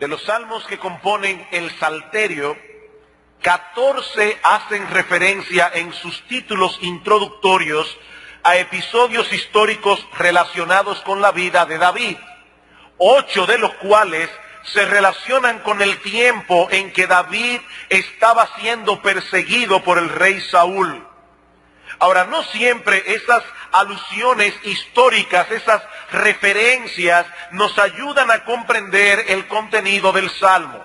De los salmos que componen el Salterio, 14 hacen referencia en sus títulos introductorios a episodios históricos relacionados con la vida de David, 8 de los cuales se relacionan con el tiempo en que David estaba siendo perseguido por el rey Saúl. Ahora, no siempre esas alusiones históricas, esas referencias nos ayudan a comprender el contenido del Salmo.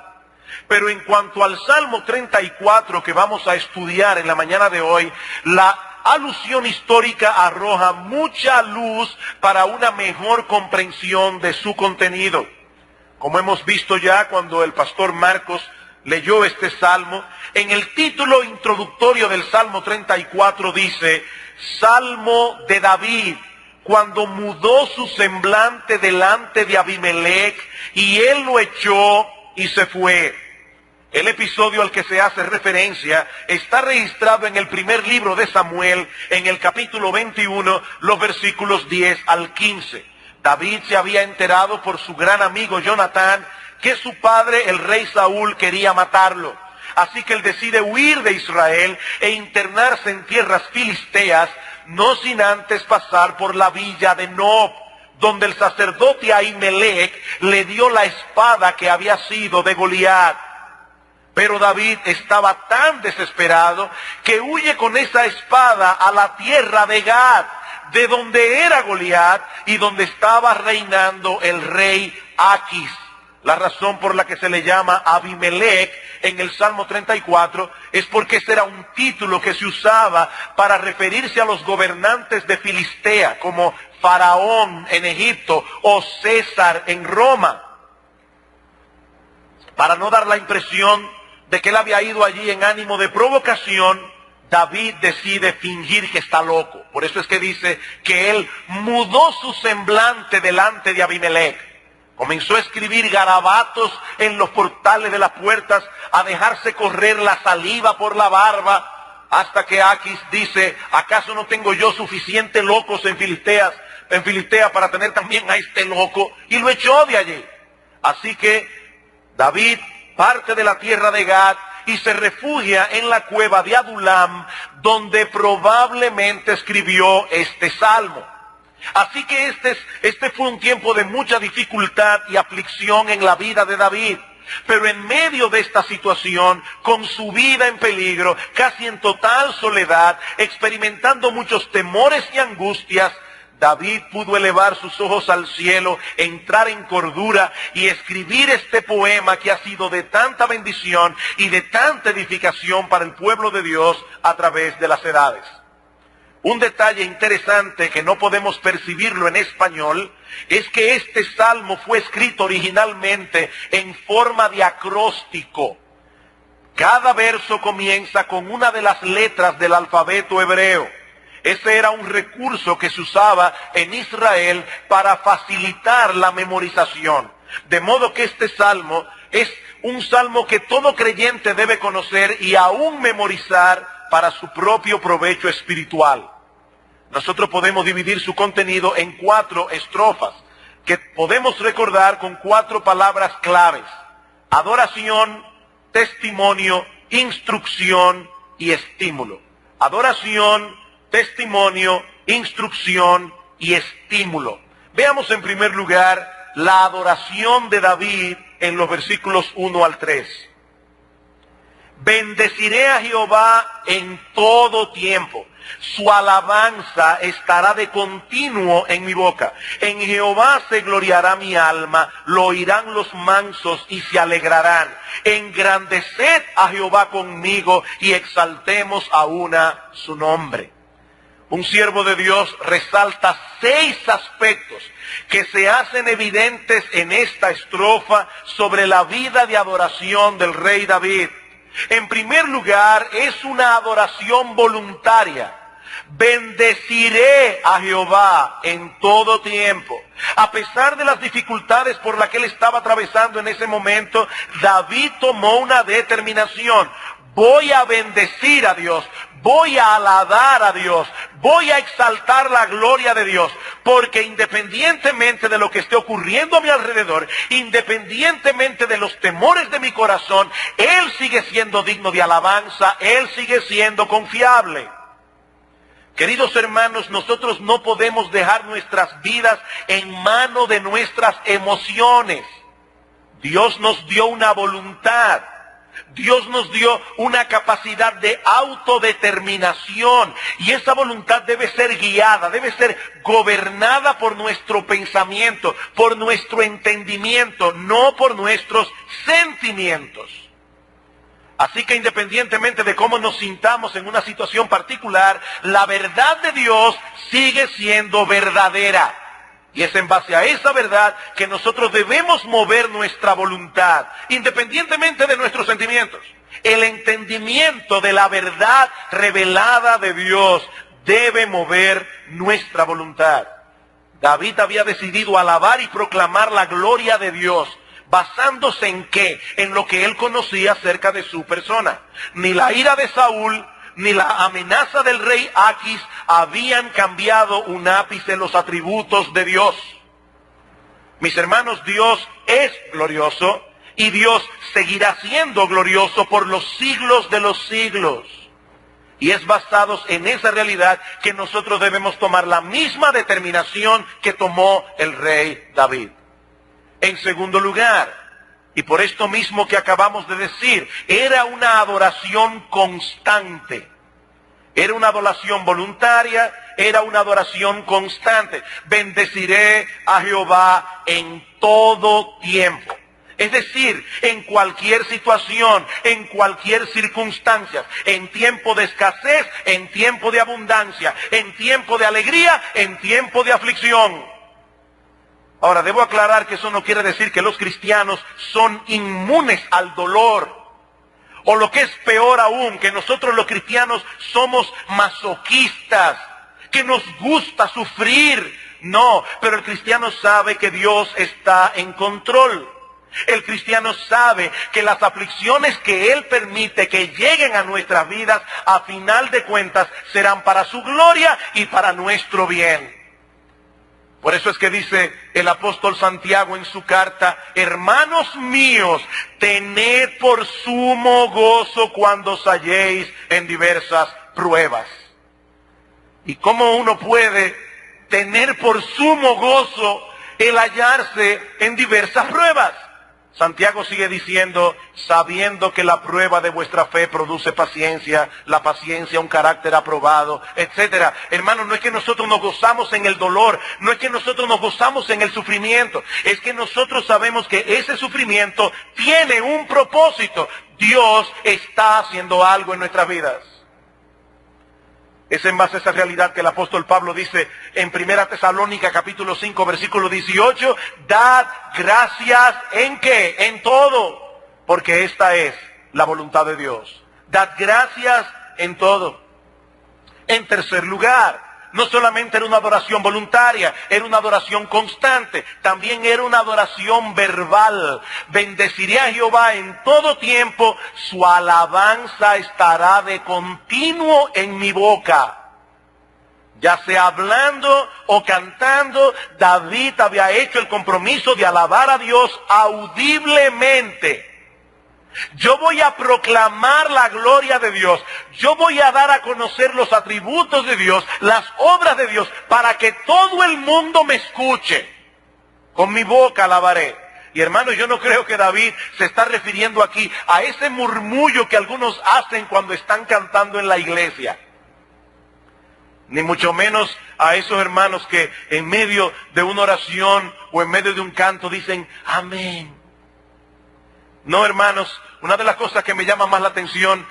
Pero en cuanto al Salmo 34 que vamos a estudiar en la mañana de hoy, la alusión histórica arroja mucha luz para una mejor comprensión de su contenido. Como hemos visto ya cuando el pastor Marcos leyó este salmo, en el título introductorio del Salmo 34 dice: Salmo de David, cuando mudó su semblante delante de Abimelech, y él lo echó y se fue. El episodio al que se hace referencia está registrado en el primer libro de Samuel, en el capítulo 21, los versículos 10 al 15. David se había enterado por su gran amigo Jonatán que su padre, el rey Saúl, quería matarlo. Así que él decide huir de Israel e internarse en tierras filisteas, no sin antes pasar por la villa de Nob, donde el sacerdote Ahimelech le dio la espada que había sido de Goliat. Pero David estaba tan desesperado que huye con esa espada a la tierra de Gad, de donde era Goliat y donde estaba reinando el rey Aquis. La razón por la que se le llama Abimelech en el Salmo 34 es porque ese era un título que se usaba para referirse a los gobernantes de Filistea, como Faraón en Egipto o César en Roma. Para no dar la impresión de que él había ido allí en ánimo de provocación, David decide fingir que está loco. Por eso es que dice que él mudó su semblante delante de Abimelech. Comenzó a escribir garabatos en los portales de las puertas, a dejarse correr la saliva por la barba, hasta que Aquis dice: ¿acaso no tengo yo suficiente locos en Filistea para tener también a este loco? Y lo echó de allí. Así que David parte de la tierra de Gad y se refugia en la cueva de Adulam, donde probablemente escribió este salmo. Así que este fue un tiempo de mucha dificultad y aflicción en la vida de David. Pero en medio de esta situación, con su vida en peligro, casi en total soledad, experimentando muchos temores y angustias, David pudo elevar sus ojos al cielo, entrar en cordura y escribir este poema que ha sido de tanta bendición y de tanta edificación para el pueblo de Dios a través de las edades. Un detalle interesante que no podemos percibirlo en español es que este salmo fue escrito originalmente en forma de acróstico. Cada verso comienza con una de las letras del alfabeto hebreo. Ese era un recurso que se usaba en Israel para facilitar la memorización. De modo que este salmo es un salmo que todo creyente debe conocer y aún memorizar para su propio provecho espiritual. Nosotros podemos dividir su contenido en 4 estrofas, que podemos recordar con 4 palabras claves: adoración, testimonio, instrucción y estímulo. Adoración, testimonio, instrucción y estímulo. Veamos en primer lugar la adoración de David en los versículos 1 al 3. Bendeciré a Jehová en todo tiempo. Su alabanza estará de continuo en mi boca. En Jehová se gloriará mi alma, lo oirán los mansos y se alegrarán. Engrandeced a Jehová conmigo y exaltemos aún su nombre. Un siervo de Dios resalta 6 aspectos que se hacen evidentes en esta estrofa sobre la vida de adoración del rey David. En primer lugar, es una adoración voluntaria. Bendeciré a Jehová en todo tiempo. A pesar de las dificultades por las que él estaba atravesando en ese momento, David tomó una determinación: voy a bendecir a Dios, voy a alabar a Dios, voy a exaltar la gloria de Dios, porque independientemente de lo que esté ocurriendo a mi alrededor, independientemente de los temores de mi corazón, Él sigue siendo digno de alabanza, Él sigue siendo confiable. Queridos hermanos, nosotros no podemos dejar nuestras vidas en manos de nuestras emociones. Dios nos dio una voluntad. Dios nos dio una capacidad de autodeterminación. Y esa voluntad debe ser guiada, debe ser gobernada por nuestro pensamiento, por nuestro entendimiento, no por nuestros sentimientos. Así que independientemente de cómo nos sintamos en una situación particular, la verdad de Dios sigue siendo verdadera. Y es en base a esa verdad que nosotros debemos mover nuestra voluntad, independientemente de nuestros sentimientos. El entendimiento de la verdad revelada de Dios debe mover nuestra voluntad. David había decidido alabar y proclamar la gloria de Dios. ¿Basándose en qué? En lo que él conocía acerca de su persona. Ni la ira de Saúl, ni la amenaza del rey Aquis habían cambiado un ápice los atributos de Dios. Mis hermanos, Dios es glorioso y Dios seguirá siendo glorioso por los siglos de los siglos. Y es basados en esa realidad que nosotros debemos tomar la misma determinación que tomó el rey David. En segundo lugar, y por esto mismo que acabamos de decir, era una adoración constante. Era una adoración voluntaria, era una adoración constante. Bendeciré a Jehová en todo tiempo. Es decir, en cualquier situación, en cualquier circunstancia, en tiempo de escasez, en tiempo de abundancia, en tiempo de alegría, en tiempo de aflicción. Ahora, debo aclarar que eso no quiere decir que los cristianos son inmunes al dolor. O lo que es peor aún, que nosotros los cristianos somos masoquistas, que nos gusta sufrir. No, pero el cristiano sabe que Dios está en control. El cristiano sabe que las aflicciones que Él permite que lleguen a nuestras vidas, a final de cuentas, serán para su gloria y para nuestro bien. Por eso es que dice el apóstol Santiago en su carta: hermanos míos, tened por sumo gozo cuando os halléis en diversas pruebas. ¿Y cómo uno puede tener por sumo gozo el hallarse en diversas pruebas? Santiago sigue diciendo: sabiendo que la prueba de vuestra fe produce paciencia, la paciencia un carácter aprobado, etcétera. Hermanos, no es que nosotros nos gozamos en el dolor, no es que nosotros nos gozamos en el sufrimiento, es que nosotros sabemos que ese sufrimiento tiene un propósito. Dios está haciendo algo en nuestras vidas. Es en base a esa realidad que el apóstol Pablo dice en 1 Tesalónica capítulo 5 versículo 18, dad gracias ¿en qué? En todo, porque esta es la voluntad de Dios. Dad gracias en todo. En tercer lugar, no solamente era una adoración voluntaria, era una adoración constante, también era una adoración verbal. Bendeciré a Jehová en todo tiempo, su alabanza estará de continuo en mi boca. Ya sea hablando o cantando, David había hecho el compromiso de alabar a Dios audiblemente. Yo voy a proclamar la gloria de Dios. Yo voy a dar a conocer los atributos de Dios, las obras de Dios, para que todo el mundo me escuche. Con mi boca alabaré. Y hermanos, yo no creo que David se está refiriendo aquí a ese murmullo que algunos hacen cuando están cantando en la iglesia. Ni mucho menos a esos hermanos que en medio de una oración o en medio de un canto dicen amén. No, hermanos, una de las cosas que me llama más la atención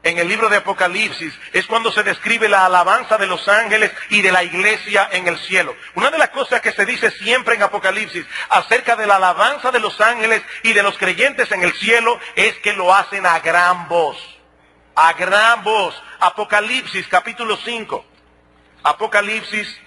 en el libro de Apocalipsis es cuando se describe la alabanza de los ángeles y de la iglesia en el cielo. Una de las cosas que se dice siempre en Apocalipsis acerca de la alabanza de los ángeles y de los creyentes en el cielo es que lo hacen a gran voz. A gran voz. Apocalipsis capítulo 5. Apocalipsis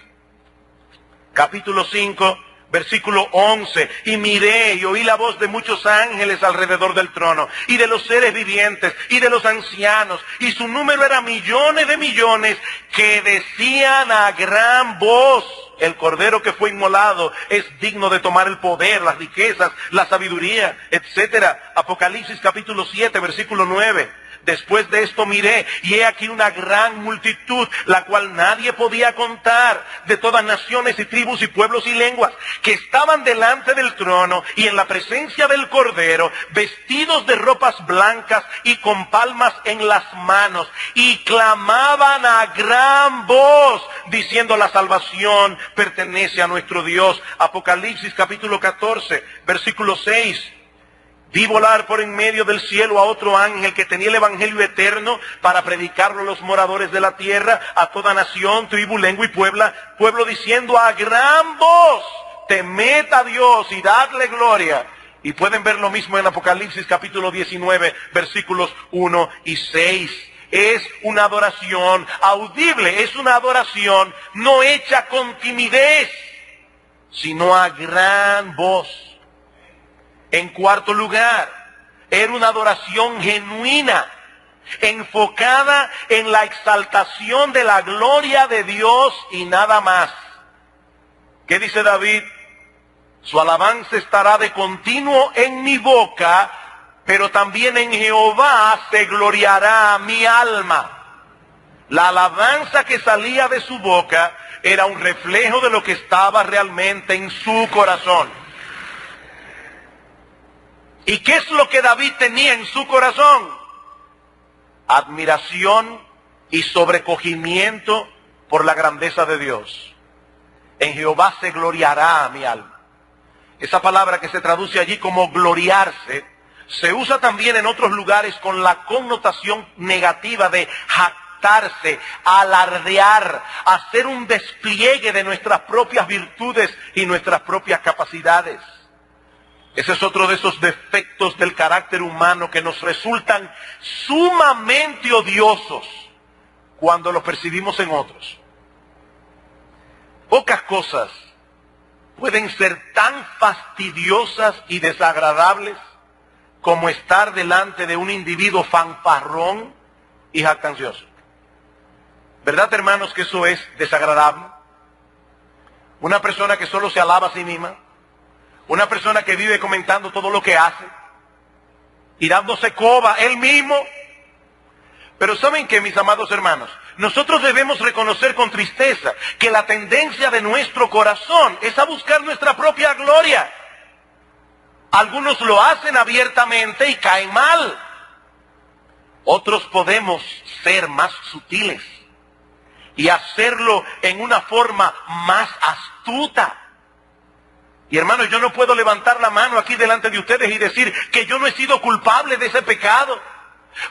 capítulo 5, Versículo 11, y miré y oí la voz de muchos ángeles alrededor del trono, y de los seres vivientes, y de los ancianos, y su número era millones de millones, que decían a gran voz: el cordero que fue inmolado es digno de tomar el poder, las riquezas, la sabiduría, etcétera. Apocalipsis capítulo 7, versículo 9. Después de esto miré, y he aquí una gran multitud, la cual nadie podía contar, de todas naciones y tribus y pueblos y lenguas, que estaban delante del trono y en la presencia del Cordero, vestidos de ropas blancas y con palmas en las manos, y clamaban a gran voz, diciendo: la salvación pertenece a nuestro Dios. Apocalipsis capítulo 14, versículo 6. Vi volar por en medio del cielo a otro ángel que tenía el evangelio eterno para predicarlo a los moradores de la tierra, a toda nación, tribu, lengua y pueblo, diciendo a gran voz: temed a Dios y dadle gloria. Y pueden ver lo mismo en Apocalipsis capítulo 19, versículos 1 y 6. Es una adoración audible, es una adoración no hecha con timidez, sino a gran voz. En cuarto lugar, era una adoración genuina, enfocada en la exaltación de la gloria de Dios y nada más. ¿Qué dice David? Su alabanza estará de continuo en mi boca, pero también en Jehová se gloriará mi alma. La alabanza que salía de su boca era un reflejo de lo que estaba realmente en su corazón. ¿Y qué es lo que David tenía en su corazón? Admiración y sobrecogimiento por la grandeza de Dios. En Jehová se gloriará mi alma. Esa palabra que se traduce allí como gloriarse, se usa también en otros lugares con la connotación negativa de jactarse, alardear, hacer un despliegue de nuestras propias virtudes y nuestras propias capacidades. Ese es otro de esos defectos del carácter humano que nos resultan sumamente odiosos cuando los percibimos en otros. Pocas cosas pueden ser tan fastidiosas y desagradables como estar delante de un individuo fanfarrón y jactancioso. ¿Verdad, hermanos, que eso es desagradable? Una persona que solo se alaba a sí misma, una persona que vive comentando todo lo que hace y dándose coba él mismo. Pero ¿saben qué, mis amados hermanos? Nosotros debemos reconocer con tristeza que la tendencia de nuestro corazón es a buscar nuestra propia gloria. Algunos lo hacen abiertamente y caen mal. Otros podemos ser más sutiles y hacerlo en una forma más astuta. Y hermanos, yo no puedo levantar la mano aquí delante de ustedes y decir que yo no he sido culpable de ese pecado.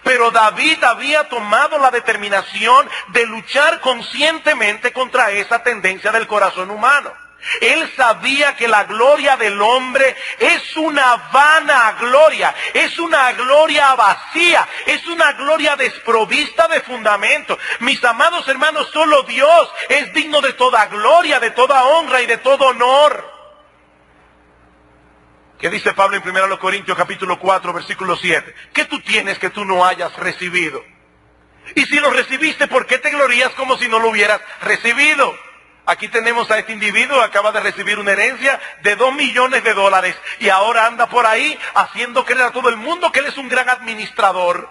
Pero David había tomado la determinación de luchar conscientemente contra esa tendencia del corazón humano. Él sabía que la gloria del hombre es una vana gloria, es una gloria vacía, es una gloria desprovista de fundamento. Mis amados hermanos, solo Dios es digno de toda gloria, de toda honra y de todo honor. ¿Qué dice Pablo en 1 Corintios capítulo 4, versículo 7? ¿Qué tú tienes que tú no hayas recibido? Y si lo recibiste, ¿por qué te glorías como si no lo hubieras recibido? Aquí tenemos a este individuo, acaba de recibir una herencia de $2 millones y ahora anda por ahí haciendo creer a todo el mundo que él es un gran administrador.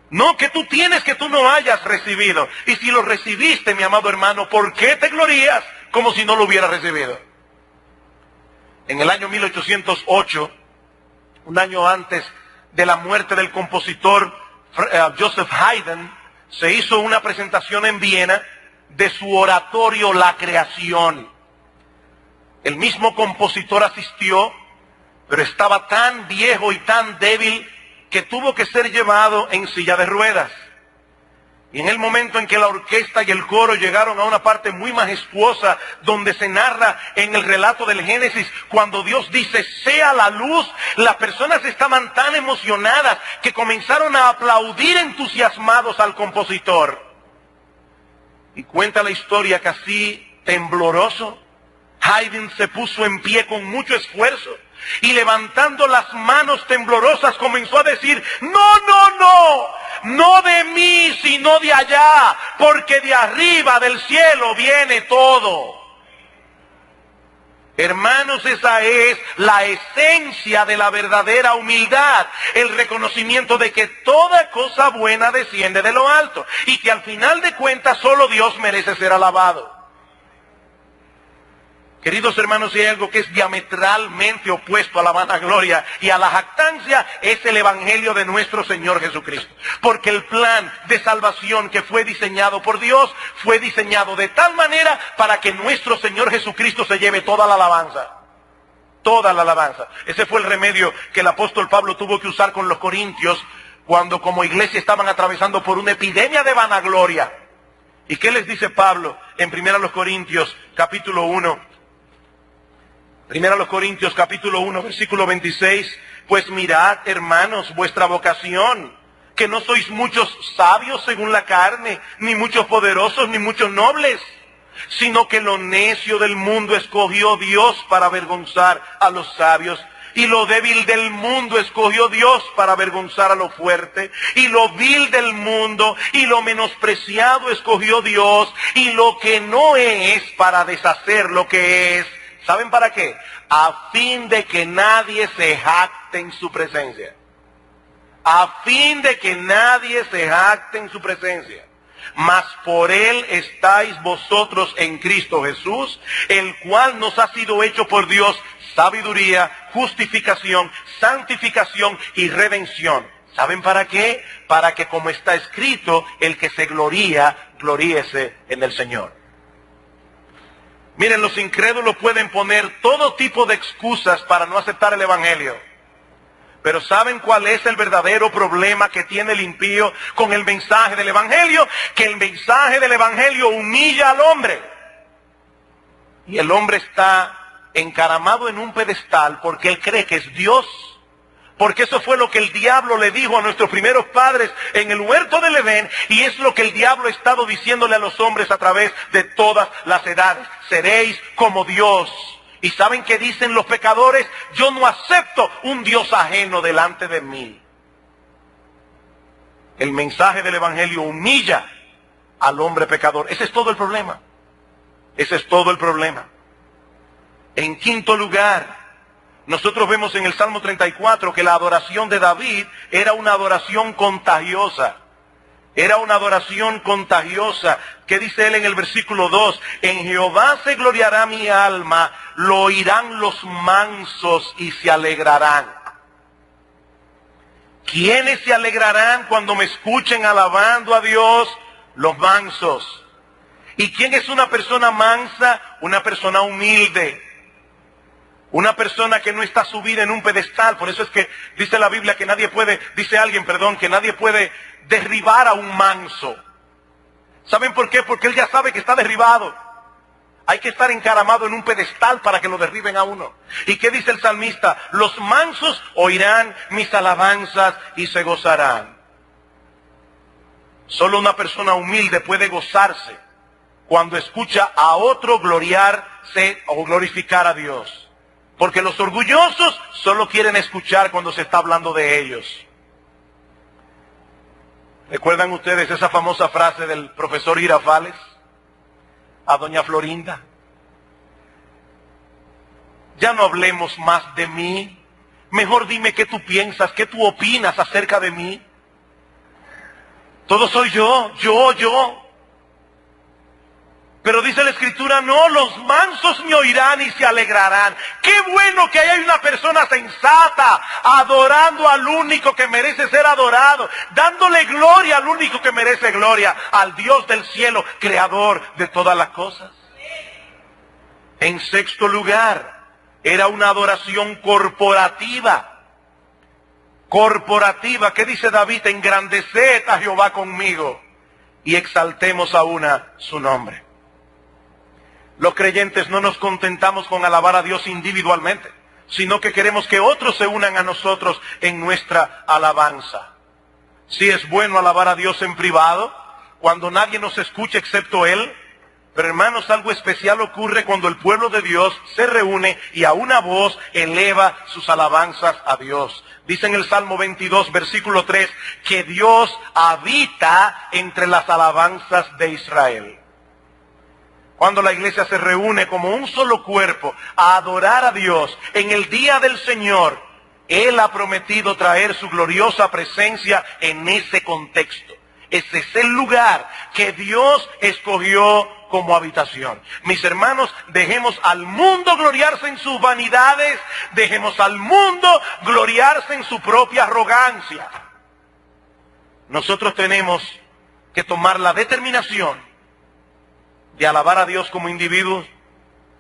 No, que tú tienes que tú no hayas recibido. Y si lo recibiste, mi amado hermano, ¿por qué te glorías como si no lo hubieras recibido? En el año 1808, un año antes de la muerte del compositor Joseph Haydn, se hizo una presentación en Viena de su oratorio La Creación. El mismo compositor asistió, pero estaba tan viejo y tan débil que tuvo que ser llevado en silla de ruedas. Y en el momento en que la orquesta y el coro llegaron a una parte muy majestuosa, donde se narra en el relato del Génesis, cuando Dios dice, sea la luz, las personas estaban tan emocionadas que comenzaron a aplaudir entusiasmados al compositor. Y cuenta la historia que así, tembloroso, Haydn se puso en pie con mucho esfuerzo y levantando las manos temblorosas comenzó a decir: no, no, no, no de mí, sino de allá, porque de arriba del cielo viene todo. Hermanos, esa es la esencia de la verdadera humildad, el reconocimiento de que toda cosa buena desciende de lo alto y que al final de cuentas solo Dios merece ser alabado. Queridos hermanos, si hay algo que es diametralmente opuesto a la vanagloria y a la jactancia, es el evangelio de nuestro Señor Jesucristo. Porque el plan de salvación que fue diseñado por Dios, fue diseñado de tal manera para que nuestro Señor Jesucristo se lleve toda la alabanza. Toda la alabanza. Ese fue el remedio que el apóstol Pablo tuvo que usar con los corintios cuando como iglesia estaban atravesando por una epidemia de vanagloria. ¿Y qué les dice Pablo en 1 Corintios capítulo 1? 1 Corintios capítulo 1, versículo 26, pues mirad, hermanos, vuestra vocación, que no sois muchos sabios según la carne, ni muchos poderosos, ni muchos nobles, sino que lo necio del mundo escogió Dios para avergonzar a los sabios, y lo débil del mundo escogió Dios para avergonzar a lo fuerte, y lo vil del mundo y lo menospreciado escogió Dios, y lo que no es para deshacer lo que es. ¿Saben para qué? A fin de que nadie se jacte en su presencia. A fin de que nadie se jacte en su presencia. Mas por él estáis vosotros en Cristo Jesús, el cual nos ha sido hecho por Dios sabiduría, justificación, santificación y redención. ¿Saben para qué? Para que, como está escrito, el que se gloría, gloríese en el Señor. Miren, los incrédulos pueden poner todo tipo de excusas para no aceptar el evangelio. Pero ¿saben cuál es el verdadero problema que tiene el impío con el mensaje del evangelio? Que el mensaje del evangelio humilla al hombre. Y el hombre está encaramado en un pedestal porque él cree que es Dios. Porque eso fue lo que el diablo le dijo a nuestros primeros padres en el huerto del Edén, y es lo que el diablo ha estado diciéndole a los hombres a través de todas las edades. Seréis como Dios. ¿Y saben qué dicen los pecadores? Yo no acepto un Dios ajeno delante de mí. El mensaje del evangelio humilla al hombre pecador. Ese es todo el problema. Ese es todo el problema. En quinto lugar, nosotros vemos en el Salmo 34 que la adoración de David era una adoración contagiosa. Era una adoración contagiosa. ¿Qué dice él en el versículo 2? En Jehová se gloriará mi alma, lo oirán los mansos y se alegrarán. ¿Quiénes se alegrarán cuando me escuchen alabando a Dios? Los mansos. ¿Y quién es una persona mansa? Una persona humilde. Una persona que no está subida en un pedestal. Por eso es que dice la Biblia que nadie puede, dice alguien, perdón, que nadie puede derribar a un manso. ¿Saben por qué? Porque él ya sabe que está derribado. Hay que estar encaramado en un pedestal para que lo derriben a uno. ¿Y qué dice el salmista? Los mansos oirán mis alabanzas y se gozarán. Solo una persona humilde puede gozarse cuando escucha a otro gloriarse o glorificar a Dios. Porque los orgullosos solo quieren escuchar cuando se está hablando de ellos. ¿Recuerdan ustedes esa famosa frase del profesor Girafales a doña Florinda? Ya no hablemos más de mí. Mejor dime qué tú piensas, qué tú opinas acerca de mí. Todo soy yo. Pero dice la Escritura, no, los mansos me oirán y se alegrarán. Qué bueno que hay una persona sensata adorando al único que merece ser adorado, dándole gloria al único que merece gloria, al Dios del cielo, creador de todas las cosas. En sexto lugar, era una adoración corporativa. Corporativa, ¿qué dice David? Engrandeced a Jehová conmigo y exaltemos aún su nombre. Los creyentes no nos contentamos con alabar a Dios individualmente, sino que queremos que otros se unan a nosotros en nuestra alabanza. Sí es bueno alabar a Dios en privado, cuando nadie nos escucha excepto Él, Pero hermanos, algo especial ocurre cuando el pueblo de Dios se reúne y a una voz eleva sus alabanzas a Dios. Dice en el Salmo 22, versículo 3, que Dios habita entre las alabanzas de Israel. Cuando la iglesia se reúne como un solo cuerpo a adorar a Dios en el día del Señor, Él ha prometido traer su gloriosa presencia en ese contexto. Ese es el lugar que Dios escogió como habitación. Mis hermanos, dejemos al mundo gloriarse en sus vanidades, dejemos al mundo gloriarse en su propia arrogancia. Nosotros tenemos que tomar la determinación de alabar a Dios como individuos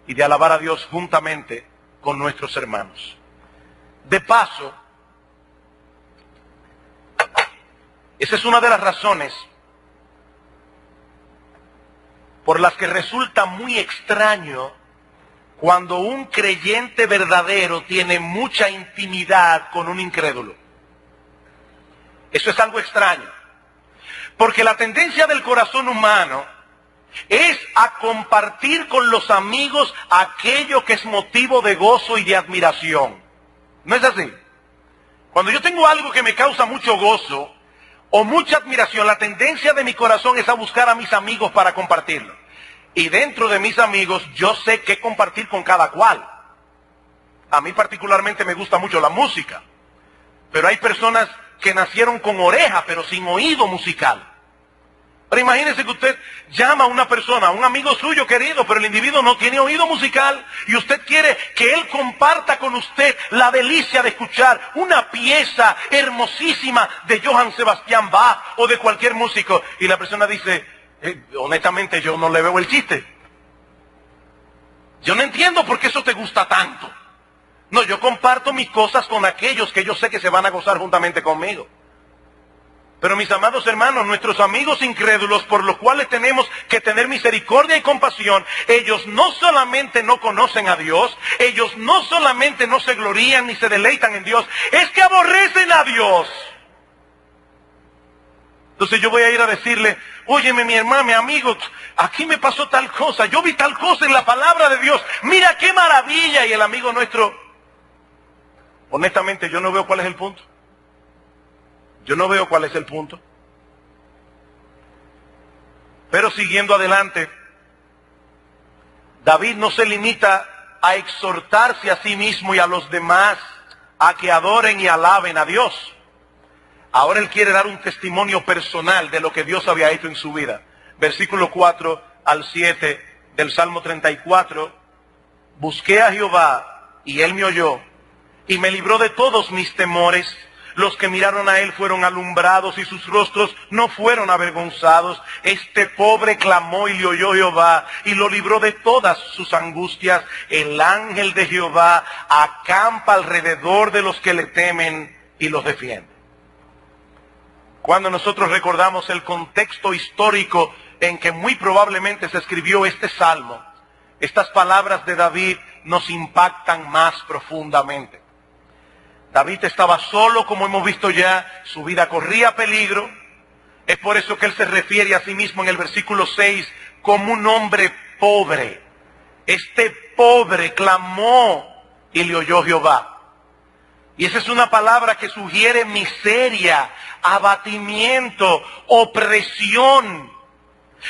y de alabar a Dios juntamente con nuestros hermanos. De paso, esa es una de las razones por las que resulta muy extraño cuando un creyente verdadero tiene mucha intimidad con un incrédulo. Eso es algo extraño, porque la tendencia del corazón humano es a compartir con los amigos aquello que es motivo de gozo y de admiración. ¿No es así? Cuando yo tengo algo que me causa mucho gozo o mucha admiración, la tendencia de mi corazón es a buscar a mis amigos para compartirlo. Y dentro de mis amigos yo sé qué compartir con cada cual. A mí particularmente me gusta mucho la música, pero hay personas que nacieron con oreja pero sin oído musical. Pero imagínese que usted llama a una persona, a un amigo suyo querido, pero el individuo no tiene oído musical y usted quiere que él comparta con usted la delicia de escuchar una pieza hermosísima de Johann Sebastian Bach o de cualquier músico. Y la persona dice, honestamente yo no le veo el chiste. Yo no entiendo por qué eso te gusta tanto. No, yo comparto mis cosas con aquellos que yo sé que se van a gozar juntamente conmigo. Pero mis amados hermanos, nuestros amigos incrédulos, por los cuales tenemos que tener misericordia y compasión, ellos no solamente no conocen a Dios, ellos no solamente no se glorían ni se deleitan en Dios, es que aborrecen a Dios. Entonces yo voy a ir a decirle, óyeme mi hermano, mi amigo, aquí me pasó tal cosa, yo vi tal cosa en la palabra de Dios, mira qué maravilla. Y el amigo nuestro, honestamente yo no veo cuál es el punto. Yo no veo cuál es el punto. Pero siguiendo adelante, David no se limita a exhortarse a sí mismo y a los demás a que adoren y alaben a Dios. Ahora él quiere dar un testimonio personal de lo que Dios había hecho en su vida. Versículo 4 al 7 del Salmo 34. Busqué a Jehová y él me oyó y me libró de todos mis temores. Los que miraron a él fueron alumbrados y sus rostros no fueron avergonzados. Este pobre clamó y le oyó Jehová y lo libró de todas sus angustias. El ángel de Jehová acampa alrededor de los que le temen y los defiende. Cuando nosotros recordamos el contexto histórico en que muy probablemente se escribió este salmo, estas palabras de David nos impactan más profundamente. David estaba solo, como hemos visto ya, su vida corría peligro. Es por eso que él se refiere a sí mismo en el versículo 6 como un hombre pobre. Este pobre clamó y le oyó Jehová. Y esa es una palabra que sugiere miseria, abatimiento, opresión.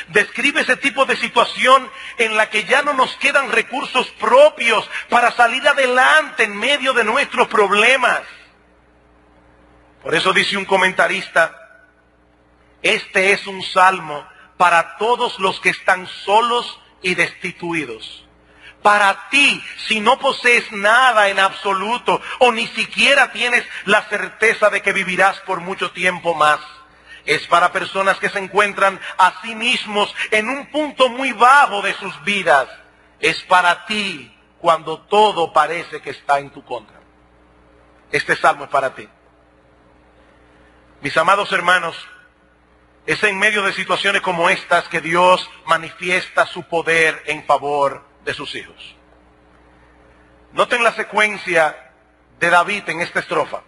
Describe ese tipo de situación en la que ya no nos quedan recursos propios para salir adelante en medio de nuestros problemas. Por eso dice un comentarista, este es un salmo para todos los que están solos y destituidos. Para ti, si no posees nada en absoluto o ni siquiera tienes la certeza de que vivirás por mucho tiempo más. Es para personas que se encuentran a sí mismos en un punto muy bajo de sus vidas. Es para ti cuando todo parece que está en tu contra. Este salmo es para ti. Mis amados hermanos, es en medio de situaciones como estas que Dios manifiesta su poder en favor de sus hijos. Noten la secuencia de David en esta estrofa.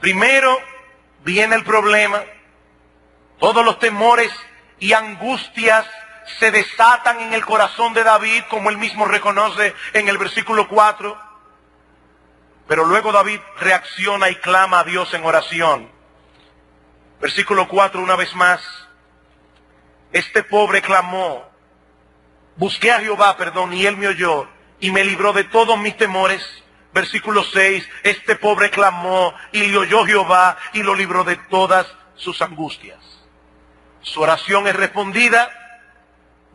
Primero viene el problema, todos los temores y angustias se desatan en el corazón de David, como él mismo reconoce en el versículo 4. Pero luego David reacciona y clama a Dios en oración. Versículo 4, una vez más. Este pobre clamó, busqué a Jehová, y él me oyó y me libró de todos mis temores. Versículo 6, este pobre clamó y le oyó Jehová y lo libró de todas sus angustias. Su oración es respondida.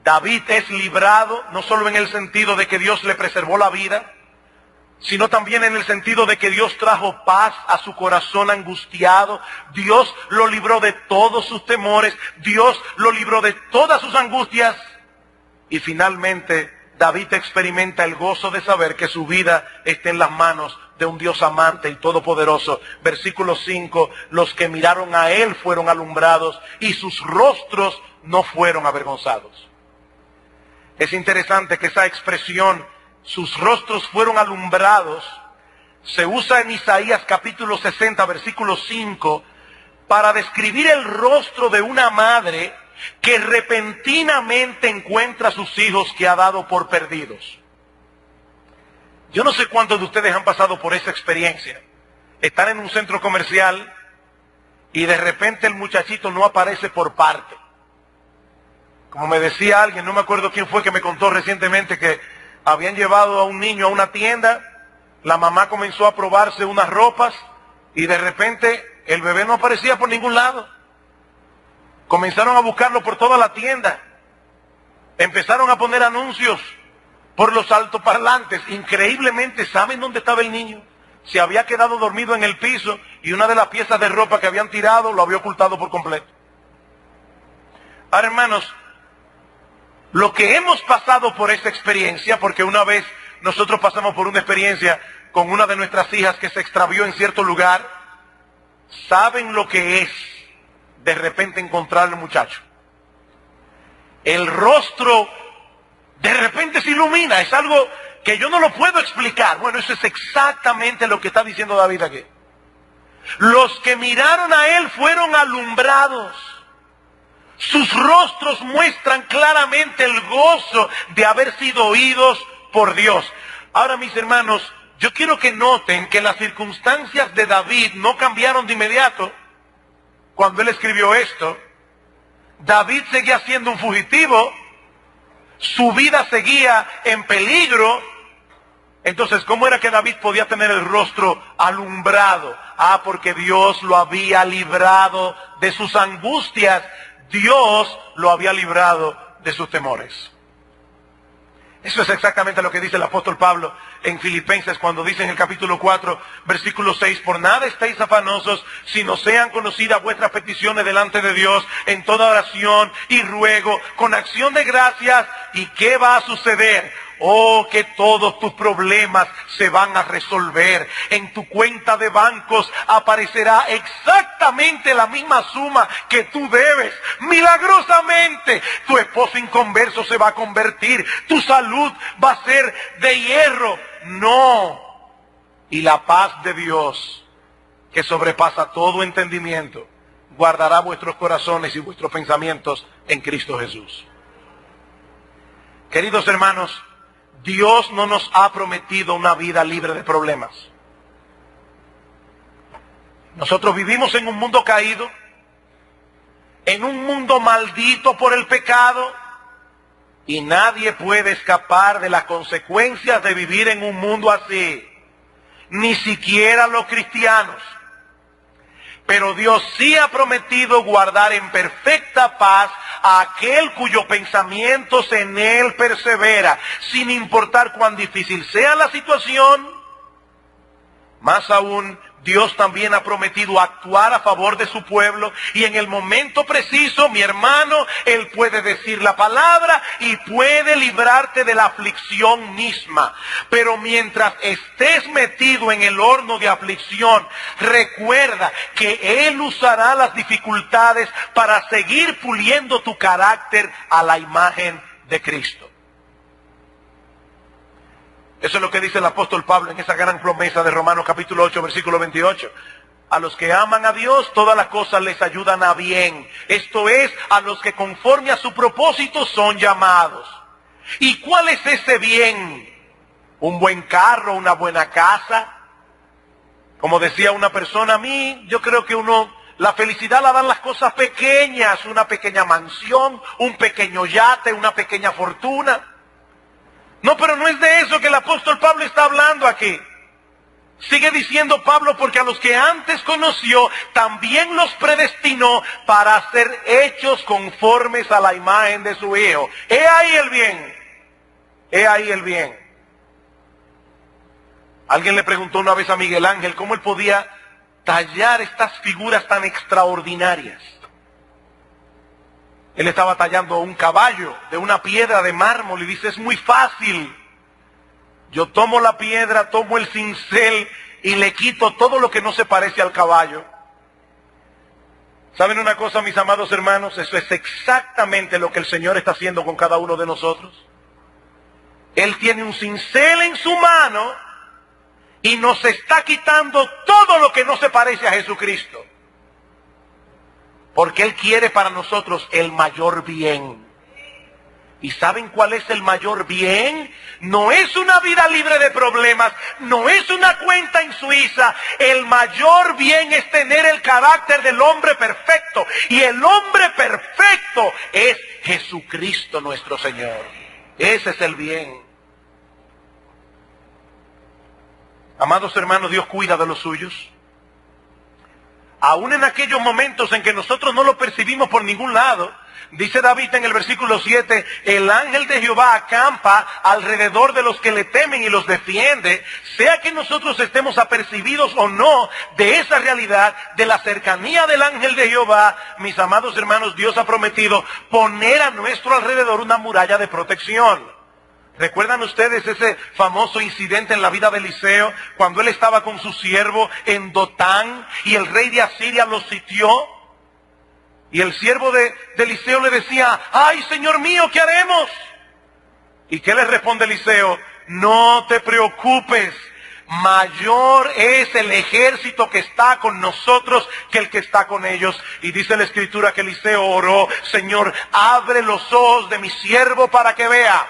David es librado, no solo en el sentido de que Dios le preservó la vida, sino también en el sentido de que Dios trajo paz a su corazón angustiado. Dios lo libró de todos sus temores, Dios lo libró de todas sus angustias. Y finalmente David experimenta el gozo de saber que su vida está en las manos de un Dios amante y todopoderoso. Versículo 5, los que miraron a él fueron alumbrados y sus rostros no fueron avergonzados. Es interesante que esa expresión, sus rostros fueron alumbrados, se usa en Isaías capítulo 60, versículo 5, para describir el rostro de una madre que repentinamente encuentra a sus hijos que ha dado por perdidos. Yo no sé cuántos de ustedes han pasado por esa experiencia. Están en un centro comercial y de repente el muchachito no aparece por parte. Como me decía alguien, no me acuerdo quién fue que me contó recientemente que habían llevado a un niño a una tienda, la mamá comenzó a probarse unas ropas y de repente el bebé no aparecía por ningún lado. Comenzaron a buscarlo por toda la tienda. Empezaron a poner anuncios por los altoparlantes. Increíblemente, ¿saben dónde estaba el niño? Se había quedado dormido en el piso y una de las piezas de ropa que habían tirado lo había ocultado por completo. Ahora, hermanos, lo que hemos pasado por esta experiencia, porque una vez nosotros pasamos por una experiencia con una de nuestras hijas que se extravió en cierto lugar, ¿saben lo que es de repente encontrar al muchacho? El rostro de repente se ilumina, es algo que yo no lo puedo explicar. Bueno, eso es exactamente lo que está diciendo David aquí. Los que miraron a él fueron alumbrados. Sus rostros muestran claramente el gozo de haber sido oídos por Dios. Ahora, mis hermanos, yo quiero que noten que las circunstancias de David no cambiaron de inmediato. Cuando él escribió esto, David seguía siendo un fugitivo, su vida seguía en peligro. Entonces, ¿cómo era que David podía tener el rostro alumbrado? Porque Dios lo había librado de sus angustias, Dios lo había librado de sus temores. Eso es exactamente lo que dice el apóstol Pablo en Filipenses cuando dice en el capítulo 4, versículo 6, por nada estéis afanosos, sino sean conocidas vuestras peticiones delante de Dios en toda oración y ruego, con acción de gracias. ¿Y qué va a suceder? Que todos tus problemas se van a resolver. En tu cuenta de bancos aparecerá exactamente la misma suma que tú debes. Milagrosamente, tu esposo inconverso se va a convertir. Tu salud va a ser de hierro. No. Y la paz de Dios, que sobrepasa todo entendimiento, guardará vuestros corazones y vuestros pensamientos en Cristo Jesús. Queridos hermanos, Dios no nos ha prometido una vida libre de problemas. Nosotros vivimos en un mundo caído, en un mundo maldito por el pecado, y nadie puede escapar de las consecuencias de vivir en un mundo así, ni siquiera los cristianos. Pero Dios sí ha prometido guardar en perfecta paz a aquel cuyo pensamientos en Él persevera, sin importar cuán difícil sea la situación. Más aún, Dios también ha prometido actuar a favor de su pueblo, y en el momento preciso, mi hermano, Él puede decir la palabra y puede librarte de la aflicción misma. Pero mientras estés metido en el horno de aflicción, recuerda que Él usará las dificultades para seguir puliendo tu carácter a la imagen de Cristo. Eso es lo que dice el apóstol Pablo en esa gran promesa de Romanos capítulo 8, versículo 28. a los que aman a Dios, todas las cosas les ayudan a bien. Esto es, a los que conforme a su propósito son llamados. ¿Y cuál es ese bien? ¿Un buen carro, una buena casa? Como decía una persona, a mí, yo creo que la felicidad la dan las cosas pequeñas, una pequeña mansión, un pequeño yate, una pequeña fortuna. No, pero no es de eso que el apóstol Pablo está hablando aquí. Sigue diciendo Pablo, porque a los que antes conoció, también los predestinó para ser hechos conformes a la imagen de su Hijo. He ahí el bien. He ahí el bien. Alguien le preguntó una vez a Miguel Ángel cómo él podía tallar estas figuras tan extraordinarias. Él estaba tallando un caballo de una piedra de mármol y dice, es muy fácil. Yo tomo la piedra, tomo el cincel y le quito todo lo que no se parece al caballo. ¿Saben una cosa, mis amados hermanos? Eso es exactamente lo que el Señor está haciendo con cada uno de nosotros. Él tiene un cincel en su mano y nos está quitando todo lo que no se parece a Jesucristo. Porque Él quiere para nosotros el mayor bien. ¿Y saben cuál es el mayor bien? No es una vida libre de problemas, no es una cuenta en Suiza. El mayor bien es tener el carácter del hombre perfecto. Y el hombre perfecto es Jesucristo nuestro Señor. Ese es el bien. Amados hermanos, Dios cuida de los suyos. Aún en aquellos momentos en que nosotros no lo percibimos por ningún lado, dice David en el versículo 7, el ángel de Jehová acampa alrededor de los que le temen y los defiende, sea que nosotros estemos apercibidos o no de esa realidad, de la cercanía del ángel de Jehová. Mis amados hermanos, Dios ha prometido poner a nuestro alrededor una muralla de protección. ¿Recuerdan ustedes ese famoso incidente en la vida de Eliseo, cuando él estaba con su siervo en Dotán y el rey de Asiria lo sitió? Y el siervo de Eliseo le decía, ¡ay, Señor mío, ¿qué haremos? ¿Y qué le responde Eliseo? No te preocupes, mayor es el ejército que está con nosotros que el que está con ellos. Y dice la Escritura que Eliseo oró, Señor, abre los ojos de mi siervo para que vea.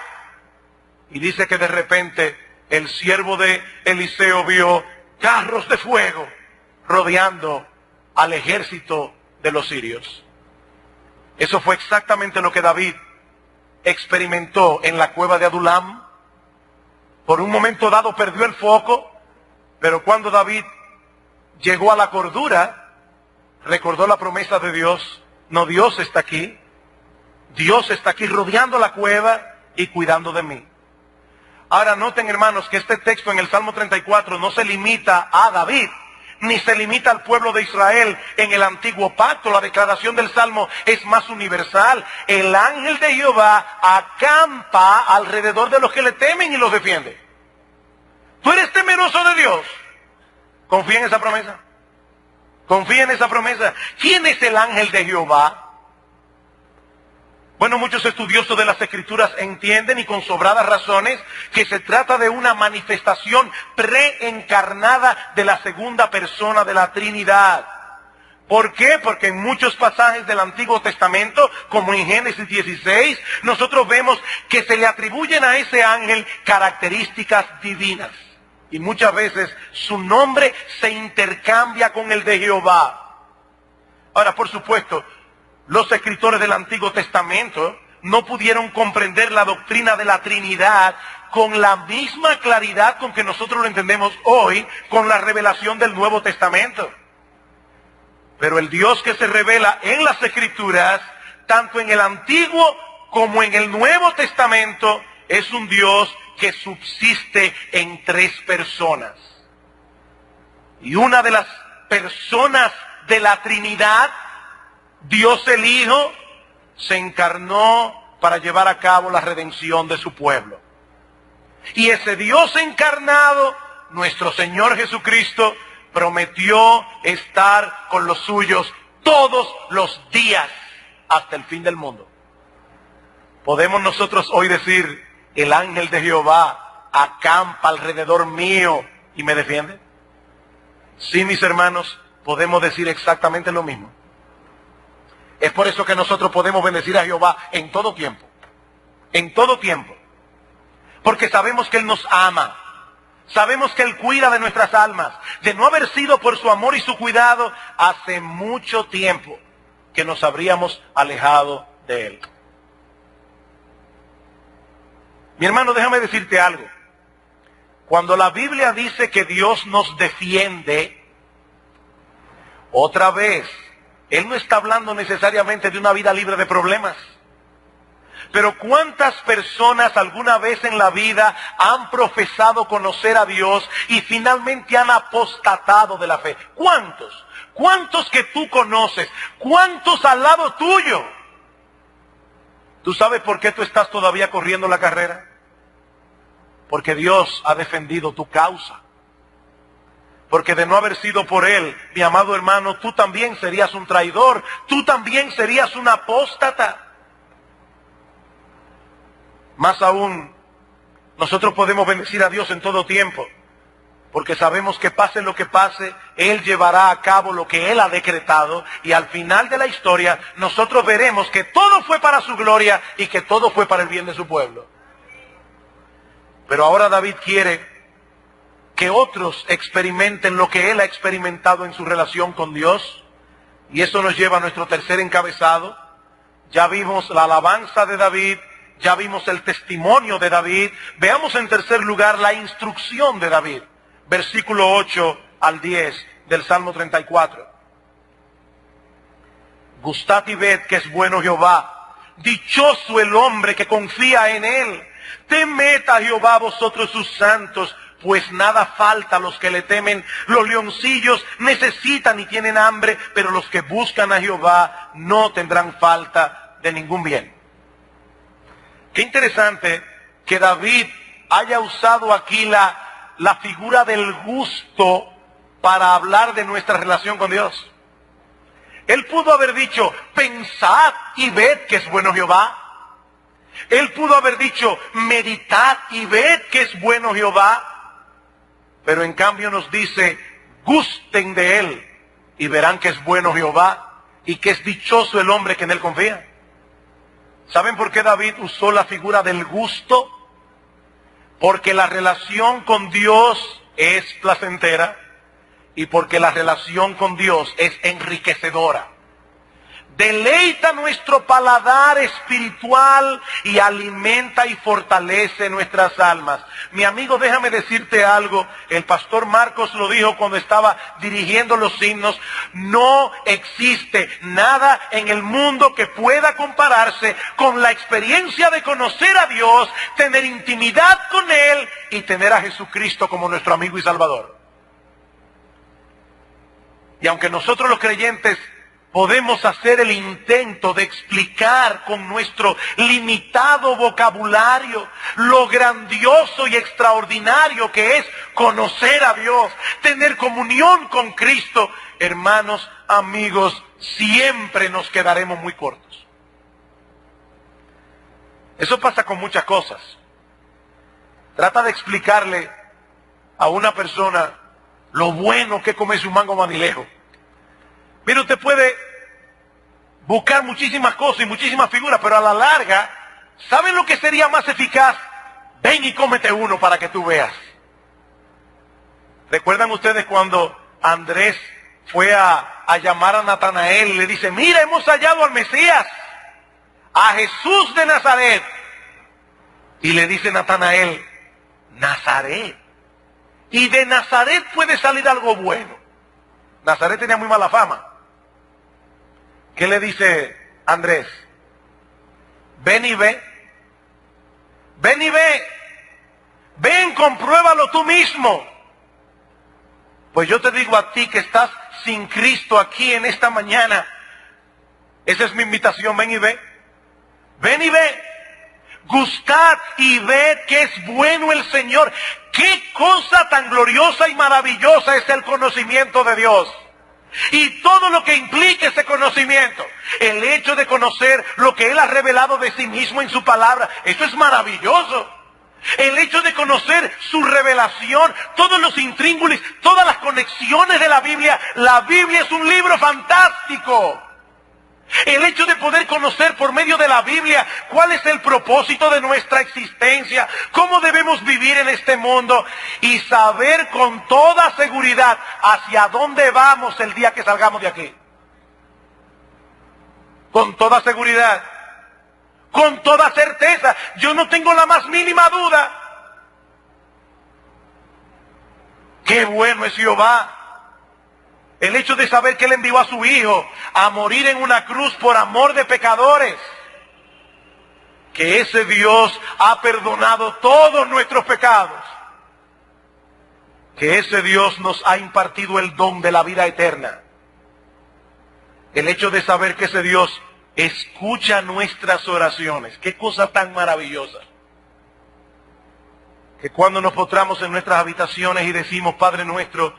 Y dice que de repente el siervo de Eliseo vio carros de fuego rodeando al ejército de los sirios. Eso fue exactamente lo que David experimentó en la cueva de Adulam. Por un momento dado perdió el foco, pero cuando David llegó a la cordura, recordó la promesa de Dios. No, Dios está aquí. Dios está aquí rodeando la cueva y cuidando de mí. Ahora noten, hermanos, que este texto en el Salmo 34 no se limita a David, ni se limita al pueblo de Israel en el antiguo pacto. La declaración del Salmo es más universal. El ángel de Jehová acampa alrededor de los que le temen y los defiende. ¿Tú eres temeroso de Dios? Confía en esa promesa. Confía en esa promesa. ¿Quién es el ángel de Jehová? Bueno, muchos estudiosos de las Escrituras entienden, y con sobradas razones, que se trata de una manifestación preencarnada de la segunda persona de la Trinidad. ¿Por qué? Porque en muchos pasajes del Antiguo Testamento, como en Génesis 16, nosotros vemos que se le atribuyen a ese ángel características divinas. Y muchas veces su nombre se intercambia con el de Jehová. Ahora, por supuesto, los escritores del Antiguo Testamento no pudieron comprender la doctrina de la Trinidad con la misma claridad con que nosotros lo entendemos hoy con la revelación del Nuevo Testamento. Pero el Dios que se revela en las Escrituras, tanto en el Antiguo como en el Nuevo Testamento, es un Dios que subsiste en tres personas. Y una de las personas de la Trinidad, Dios el Hijo, se encarnó para llevar a cabo la redención de su pueblo. Y ese Dios encarnado, nuestro Señor Jesucristo, prometió estar con los suyos todos los días hasta el fin del mundo. ¿Podemos nosotros hoy decir, el ángel de Jehová acampa alrededor mío y me defiende? Sí, mis hermanos, podemos decir exactamente lo mismo. Es por eso que nosotros podemos bendecir a Jehová en todo tiempo. En todo tiempo. Porque sabemos que Él nos ama. Sabemos que Él cuida de nuestras almas. De no haber sido por su amor y su cuidado, hace mucho tiempo que nos habríamos alejado de Él. Mi hermano, déjame decirte algo. Cuando la Biblia dice que Dios nos defiende, otra vez, Él no está hablando necesariamente de una vida libre de problemas. Pero ¿cuántas personas alguna vez en la vida han profesado conocer a Dios y finalmente han apostatado de la fe? ¿Cuántos? ¿Cuántos que tú conoces? ¿Cuántos al lado tuyo? ¿Tú sabes por qué tú estás todavía corriendo la carrera? Porque Dios ha defendido tu causa. Porque de no haber sido por Él, mi amado hermano, tú también serías un traidor. Tú también serías un apóstata. Más aún, nosotros podemos bendecir a Dios en todo tiempo, porque sabemos que pase lo que pase, Él llevará a cabo lo que Él ha decretado, y al final de la historia, nosotros veremos que todo fue para su gloria y que todo fue para el bien de su pueblo. Pero ahora David quiere que otros experimenten lo que Él ha experimentado en su relación con Dios, y eso nos lleva a nuestro tercer encabezado. Ya vimos la alabanza de David, ya vimos el testimonio de David. Veamos en tercer lugar la instrucción de David. Versículo 8 al 10 del Salmo 34. Gustad y ved que es bueno Jehová. Dichoso el hombre que confía en Él. Temed a Jehová vosotros sus santos, pues nada falta a los que le temen. Los leoncillos necesitan y tienen hambre, pero los que buscan a Jehová no tendrán falta de ningún bien. Qué interesante que David haya usado aquí la figura del gusto para hablar de nuestra relación con Dios. Él pudo haber dicho, pensad y ved que es bueno Jehová. Él pudo haber dicho, meditad y ved que es bueno Jehová. Pero en cambio nos dice, gusten de Él y verán que es bueno Jehová y que es dichoso el hombre que en Él confía. ¿Saben por qué David usó la figura del gusto? Porque la relación con Dios es placentera y porque la relación con Dios es enriquecedora. Deleita nuestro paladar espiritual y alimenta y fortalece nuestras almas. Mi amigo, déjame decirte algo. El pastor Marcos lo dijo cuando estaba dirigiendo los himnos. No existe nada en el mundo que pueda compararse con la experiencia de conocer a Dios, tener intimidad con Él y tener a Jesucristo como nuestro amigo y Salvador. Y aunque nosotros los creyentes podemos hacer el intento de explicar con nuestro limitado vocabulario lo grandioso y extraordinario que es conocer a Dios, tener comunión con Cristo, hermanos, amigos, siempre nos quedaremos muy cortos. Eso pasa con muchas cosas. Trata de explicarle a una persona lo bueno que es comerse un mango manilejo. Mire, usted puede buscar muchísimas cosas y muchísimas figuras, pero a la larga, ¿saben lo que sería más eficaz? Ven y cómete uno para que tú veas. ¿Recuerdan ustedes cuando Andrés fue a llamar a Natanael y le dice, mira, hemos hallado al Mesías, a Jesús de Nazaret? Y le dice Natanael, Nazaret. Y de Nazaret puede salir algo bueno. Nazaret tenía muy mala fama. ¿Qué le dice Andrés? Ven y ve. Ven y ve. Ven, compruébalo tú mismo. Pues yo te digo a ti que estás sin Cristo aquí en esta mañana. Esa es mi invitación, ven y ve. Ven y ve. Gustad y ved que es bueno el Señor. Qué cosa tan gloriosa y maravillosa es el conocimiento de Dios. Y todo lo que implica ese conocimiento, el hecho de conocer lo que Él ha revelado de sí mismo en su palabra, eso es maravilloso. El hecho de conocer su revelación, todos los intríngulis, todas las conexiones de la Biblia es un libro fantástico. El hecho de poder conocer por medio de la Biblia cuál es el propósito de nuestra existencia, cómo debemos vivir en este mundo y saber con toda seguridad hacia dónde vamos el día que salgamos de aquí. Con toda seguridad, con toda certeza, yo no tengo la más mínima duda. Qué bueno es Jehová. El hecho de saber que Él envió a su Hijo a morir en una cruz por amor de pecadores. Que ese Dios ha perdonado todos nuestros pecados. Que ese Dios nos ha impartido el don de la vida eterna. El hecho de saber que ese Dios escucha nuestras oraciones. Qué cosa tan maravillosa. Que cuando nos postramos en nuestras habitaciones y decimos, Padre nuestro,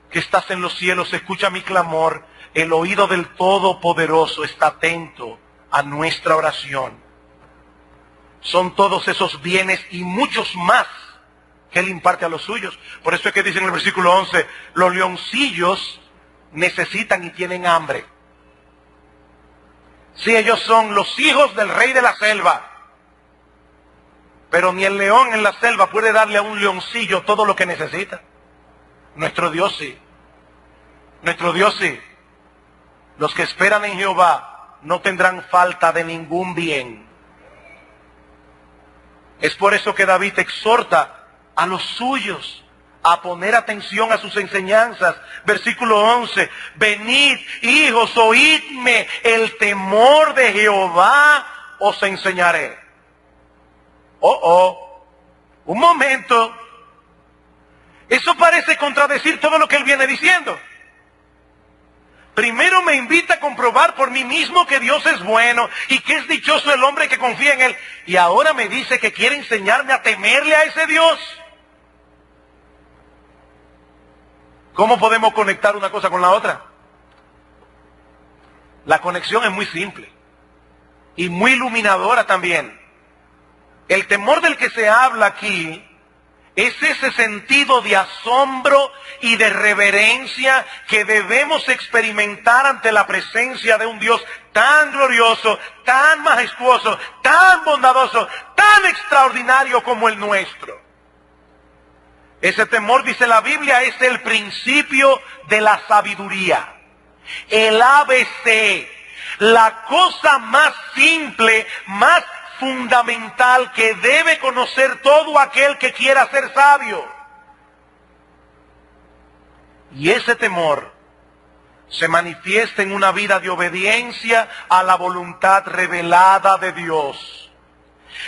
que estás en los cielos, escucha mi clamor, el oído del Todopoderoso está atento a nuestra oración. Son todos esos bienes y muchos más que Él imparte a los suyos. Por eso es que dice en el versículo 11, los leoncillos necesitan y tienen hambre. Sí, ellos son los hijos del rey de la selva. Pero ni el león en la selva puede darle a un leoncillo todo lo que necesita. Nuestro Dios sí. Nuestro Dios sí. Los que esperan en Jehová no tendrán falta de ningún bien. Es por eso que David exhorta a los suyos a poner atención a sus enseñanzas. Versículo 11. Venid, hijos, oídme, el temor de Jehová os enseñaré. Un momento. Eso parece contradecir todo lo que él viene diciendo. Primero me invita a comprobar por mí mismo que Dios es bueno y que es dichoso el hombre que confía en Él. Y ahora me dice que quiere enseñarme a temerle a ese Dios. ¿Cómo podemos conectar una cosa con la otra? La conexión es muy simple y muy iluminadora también. El temor del que se habla aquí es ese sentido de asombro y de reverencia que debemos experimentar ante la presencia de un Dios tan glorioso, tan majestuoso, tan bondadoso, tan extraordinario como el nuestro. Ese temor, dice la Biblia, es el principio de la sabiduría. El ABC, la cosa más simple, más fundamental que debe conocer todo aquel que quiera ser sabio. Y ese temor se manifiesta en una vida de obediencia a la voluntad revelada de Dios.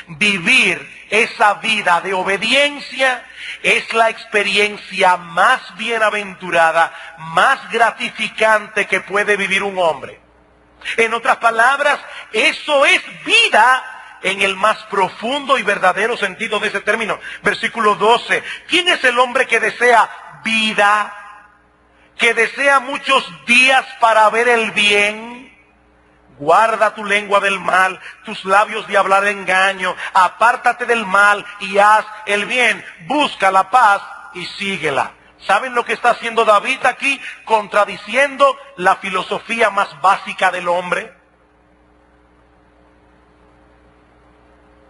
Vivir esa vida de obediencia es la experiencia más bienaventurada, más gratificante que puede vivir un hombre. En otras palabras, eso es vida en el más profundo y verdadero sentido de ese término. Versículo 12. ¿Quién es el hombre que desea vida? Que desea muchos días para ver el bien. Guarda tu lengua del mal, tus labios de hablar engaño. Apártate del mal y haz el bien. Busca la paz y síguela. ¿Saben lo que está haciendo David aquí? Contradiciendo la filosofía más básica del hombre.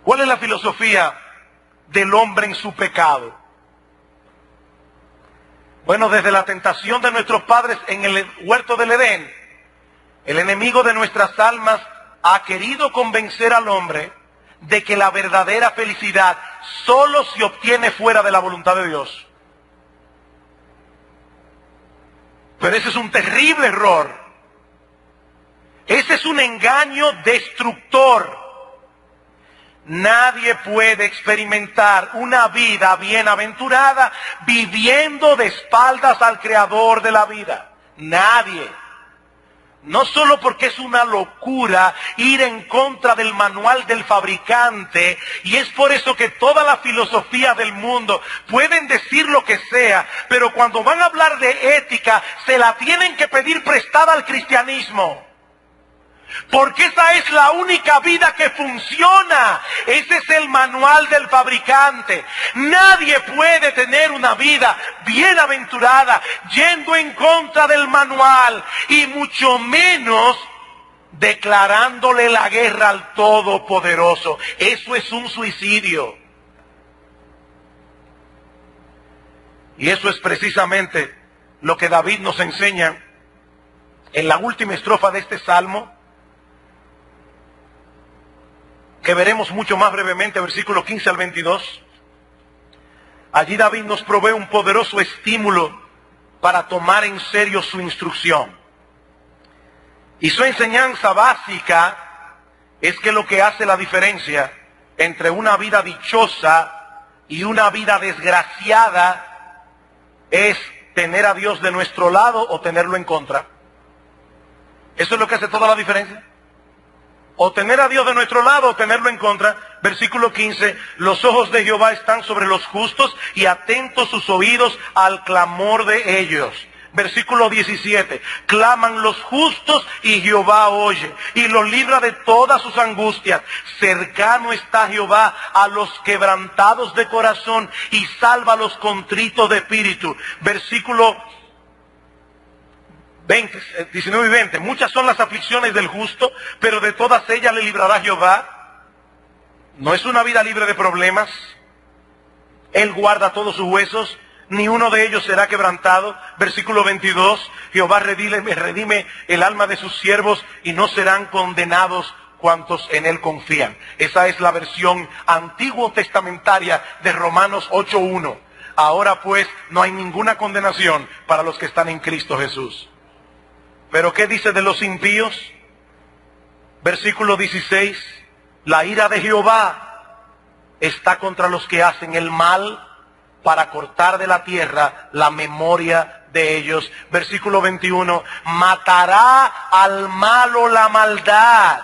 ¿Cuál es la filosofía del hombre en su pecado? Bueno, desde la tentación de nuestros padres en el huerto del Edén, el enemigo de nuestras almas ha querido convencer al hombre de que la verdadera felicidad solo se obtiene fuera de la voluntad de Dios. Pero ese es un terrible error. Ese es un engaño destructor. Nadie puede experimentar una vida bienaventurada viviendo de espaldas al Creador de la vida. Nadie. No solo porque es una locura ir en contra del manual del fabricante, y es por eso que toda la filosofía del mundo pueden decir lo que sea, pero cuando van a hablar de ética se la tienen que pedir prestada al cristianismo. Porque esa es la única vida que funciona. Ese es el manual del fabricante. Nadie puede tener una vida bienaventurada yendo en contra del manual, y mucho menos declarándole la guerra al Todopoderoso. Eso es un suicidio. Y eso es precisamente lo que David nos enseña en la última estrofa de este salmo, que veremos mucho más brevemente, versículo 15 al 22. Allí David nos provee un poderoso estímulo para tomar en serio su instrucción. Y su enseñanza básica es que lo que hace la diferencia entre una vida dichosa y una vida desgraciada es tener a Dios de nuestro lado o tenerlo en contra. Eso es lo que hace toda la diferencia. O tener a Dios de nuestro lado o tenerlo en contra. Versículo 15, los ojos de Jehová están sobre los justos y atentos sus oídos al clamor de ellos. Versículo 17, claman los justos y Jehová oye y los libra de todas sus angustias. Cercano está Jehová a los quebrantados de corazón y salva a los contritos de espíritu. Versículo 19 y 20, muchas son las aflicciones del justo, pero de todas ellas le librará Jehová. No es una vida libre de problemas. Él guarda todos sus huesos, ni uno de ellos será quebrantado. Versículo 22, Jehová redime el alma de sus siervos y no serán condenados cuantos en él confían. Esa es la versión antiguo testamentaria de Romanos 8:1. Ahora pues no hay ninguna condenación para los que están en Cristo Jesús. Pero ¿qué dice de los impíos? Versículo 16, la ira de Jehová está contra los que hacen el mal, para cortar de la tierra la memoria de ellos. Versículo 21, matará al malo la maldad,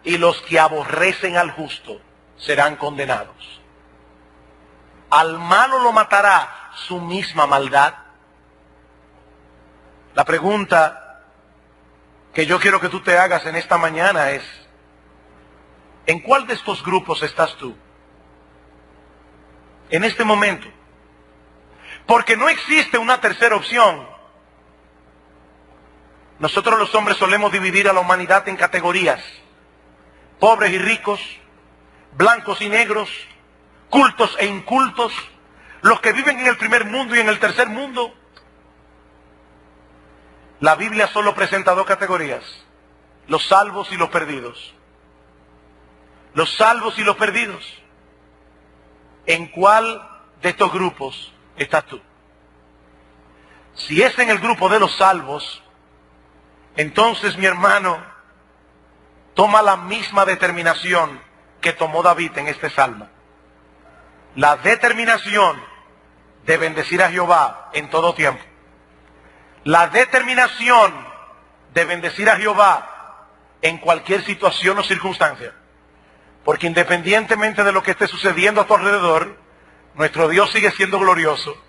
y los que aborrecen al justo serán condenados. Al malo lo matará su misma maldad. La pregunta que yo quiero que tú te hagas en esta mañana es, ¿en cuál de estos grupos estás tú en este momento? Porque no existe una tercera opción. Nosotros los hombres solemos dividir a la humanidad en categorías: pobres y ricos, blancos y negros, cultos e incultos, los que viven en el primer mundo y en el tercer mundo. La Biblia solo presenta dos categorías: los salvos y los perdidos. Los salvos y los perdidos. ¿En cuál de estos grupos estás tú? Si es en el grupo de los salvos, entonces, mi hermano, toma la misma determinación que tomó David en este salmo. La determinación de bendecir a Jehová en todo tiempo. La determinación de bendecir a Jehová en cualquier situación o circunstancia. Porque independientemente de lo que esté sucediendo a tu alrededor, nuestro Dios sigue siendo glorioso,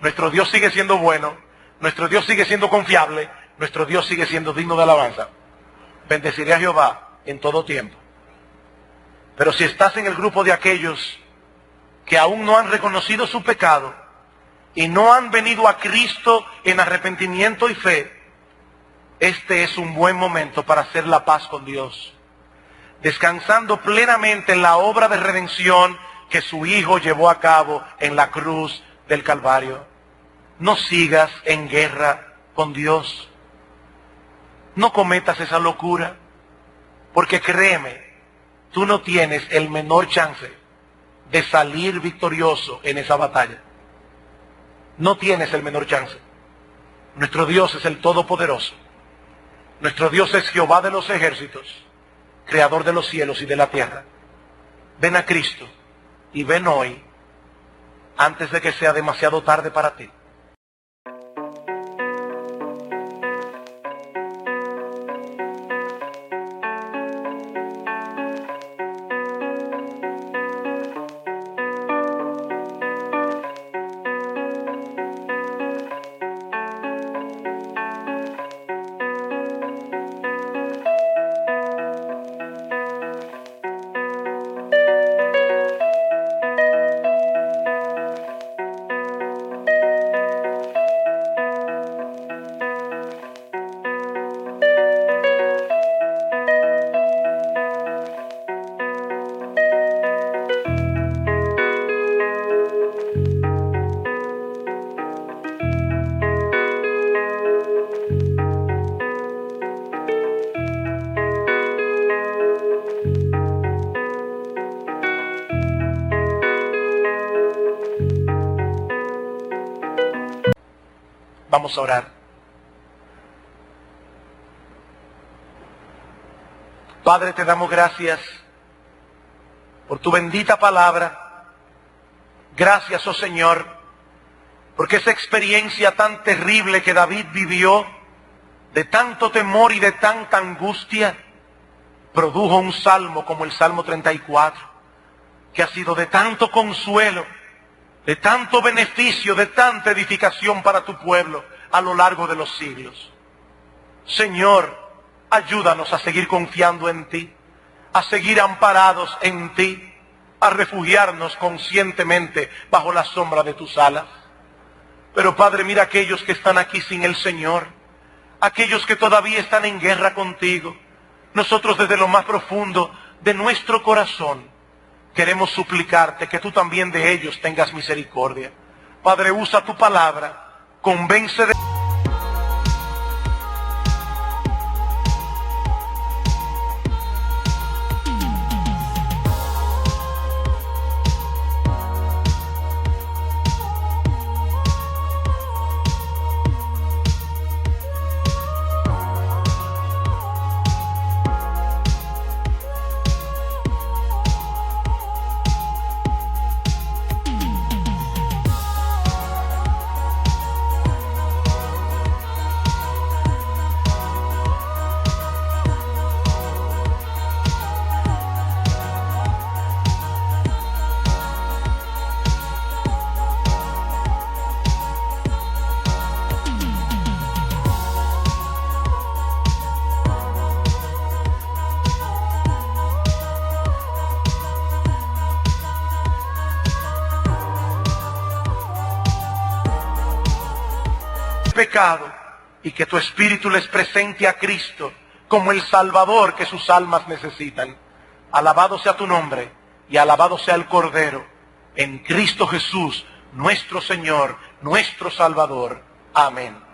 nuestro Dios sigue siendo bueno, nuestro Dios sigue siendo confiable, nuestro Dios sigue siendo digno de alabanza. Bendeciré a Jehová en todo tiempo. Pero si estás en el grupo de aquellos que aún no han reconocido su pecado y no han venido a Cristo en arrepentimiento y fe, este es un buen momento para hacer la paz con Dios, descansando plenamente en la obra de redención que su Hijo llevó a cabo en la cruz del Calvario. No sigas en guerra con Dios. No cometas esa locura, porque créeme, tú no tienes el menor chance de salir victorioso en esa batalla. No tienes el menor chance. Nuestro Dios es el Todopoderoso. Nuestro Dios es Jehová de los ejércitos, Creador de los cielos y de la tierra. Ven a Cristo y ven hoy, antes de que sea demasiado tarde para ti. Vamos a orar. Padre, te damos gracias por tu bendita palabra. Gracias, oh Señor, porque esa experiencia tan terrible que David vivió, de tanto temor y de tanta angustia, produjo un salmo como el Salmo 34, que ha sido de tanto consuelo, de tanto beneficio, de tanta edificación para tu pueblo a lo largo de los siglos. Señor, ayúdanos a seguir confiando en ti, a seguir amparados en ti, a refugiarnos conscientemente bajo la sombra de tus alas. Pero Padre, mira aquellos que están aquí sin el Señor, aquellos que todavía están en guerra contigo. Nosotros desde lo más profundo de nuestro corazón queremos suplicarte que tú también de ellos tengas misericordia. Padre, usa tu palabra, convence de... pecado, y que tu Espíritu les presente a Cristo como el Salvador que sus almas necesitan. Alabado sea tu nombre y alabado sea el Cordero, en Cristo Jesús, nuestro Señor, nuestro Salvador. Amén.